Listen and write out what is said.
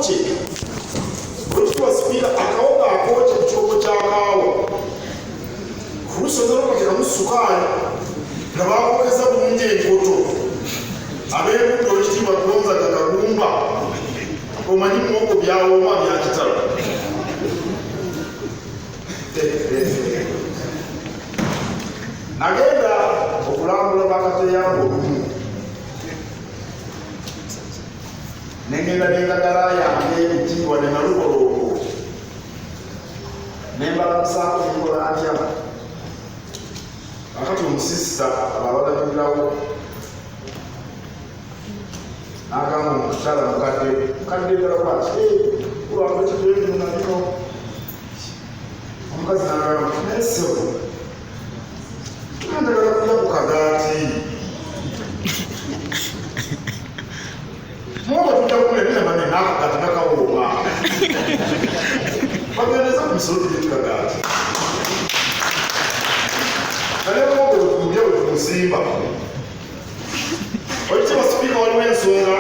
akooke olwekitibwa sipiika akawoga akooke ku kyombo kyakaawo kulusonza lwakatekamu sukaali nga bakookeza bulungi enkoto ab'ebudde olwekitiibwa kulonzaga kagumba omanyi muwogo byawooma byakitalo nagenda okulambula bakateyango olumu nengenda nengagala yange ekitiibwa nenaluboloko nembalamusaako nikola ntya akati omusisita ababalabirawo n'agamba omukyala mukadde ddala kwati kulwanga kituenduna bino omukazi n'agamba nayesewo andagala kulya ku kagaati muwogo tujja kuleetamane n'akagaati nakawooma bagendeza ku misolo gye tukagaati naye muwogo wetumulya wetumusimba olekitibwa sipiika waliwo ensonga